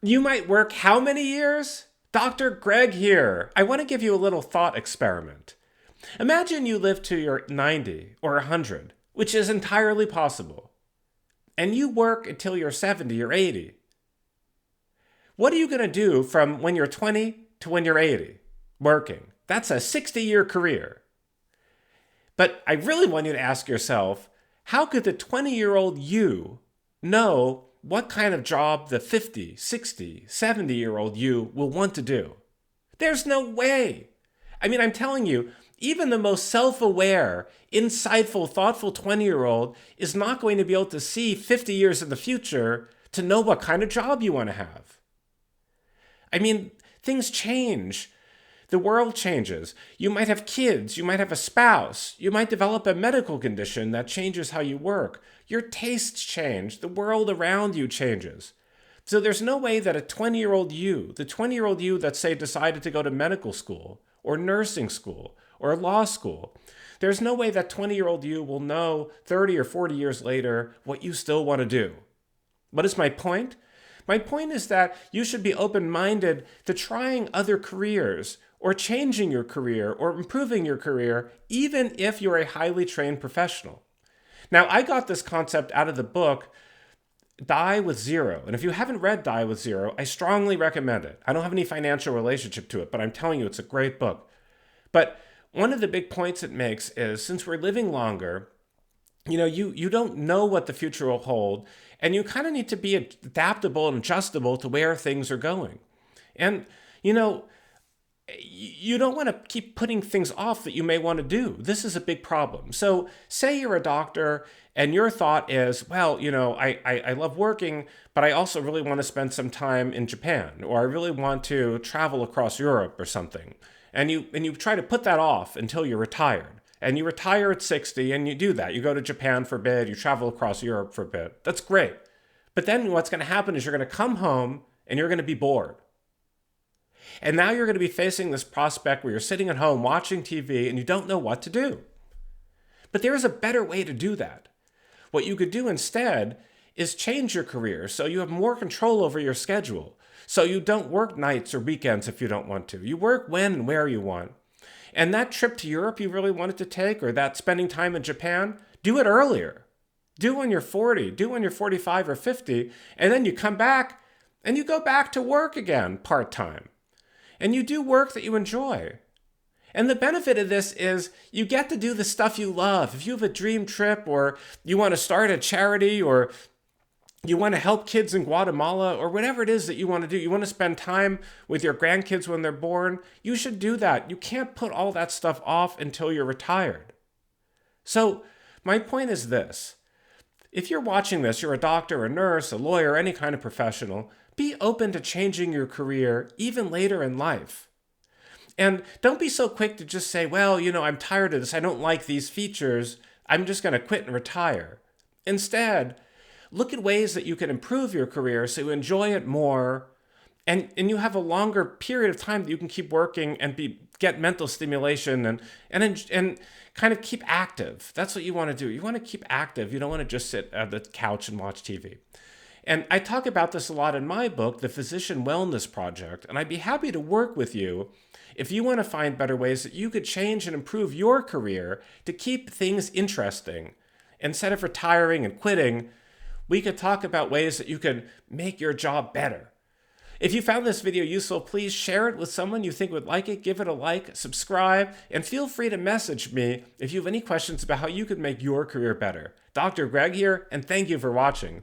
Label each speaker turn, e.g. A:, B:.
A: You might work how many years? Dr. Greg here. I want to give you a little thought experiment. Imagine you live to your 90 or 100, which is entirely possible, and you work until you're 70 or 80. What are you going to do from when you're 20 to when you're 80 working? That's a 60-year career. But I really want you to ask yourself, how could the 20-year-old you know what kind of job the 50, 60, 70-year-old you will want to do? There's no way. I mean, I'm telling you, even the most self-aware, insightful, thoughtful 20-year-old is not going to be able to see 50 years in the future to know what kind of job you want to have. I mean, things change. The world changes. You might have kids. You might have a spouse. You might develop a medical condition that changes how you work. Your tastes change. The world around you changes. So there's no way that a 20-year-old you, the 20-year-old you that, say, decided to go to medical school or nursing school or law school, there's no way that 20-year-old you will know 30 or 40 years later what you still want to do. What is my point? My point is that you should be open-minded to trying other careers or changing your career or improving your career, even if you're a highly trained professional. Now, I got this concept out of the book Die with Zero. And if you haven't read Die with Zero, I strongly recommend it. I don't have any financial relationship to it, but I'm telling you, it's a great book. But one of the big points it makes is, since we're living longer, you don't know what the future will hold, and you kind of need to be adaptable and adjustable to where things are going. And, you don't want to keep putting things off that you may want to do. This is a big problem. So say you're a doctor and your thought is, well, I love working, but I also really want to spend some time in Japan, or I really want to travel across Europe or something. And you try to put that off until you're retired. And you retire at 60 and you do that. You go to Japan for a bit, you travel across Europe for a bit. That's great. But then what's going to happen is you're going to come home and you're going to be bored. And now you're going to be facing this prospect where you're sitting at home watching TV and you don't know what to do. But there is a better way to do that. What you could do instead is change your career so you have more control over your schedule. So you don't work nights or weekends if you don't want to. You work when and where you want. And that trip to Europe you really wanted to take, or that spending time in Japan, do it earlier. Do when you're 40, do when you're 45 or 50, and then you come back and you go back to work again part-time. And you do work that you enjoy. And the benefit of this is you get to do the stuff you love. If you have a dream trip, or you want to start a charity, or you want to help kids in Guatemala, or whatever it is that you want to do, you want to spend time with your grandkids when they're born, you should do that. You can't put all that stuff off until you're retired. So my point is this. If you're watching this, you're a doctor, a nurse, a lawyer, any kind of professional, be open to changing your career even later in life. And don't be so quick to just say, well, I'm tired of this. I don't like these features. I'm just going to quit and retire. Instead, look at ways that you can improve your career so you enjoy it more, and you have a longer period of time that you can keep working and get mental stimulation and kind of keep active. That's what you want to do. You want to keep active. You don't want to just sit at the couch and watch TV. And I talk about this a lot in my book, The Physician Wellness Project, and I'd be happy to work with you if you want to find better ways that you could change and improve your career to keep things interesting. Instead of retiring and quitting, we could talk about ways that you can make your job better. If you found this video useful, please share it with someone you think would like it, give it a like, subscribe, and feel free to message me if you have any questions about how you could make your career better. Dr. Greg here, and thank you for watching.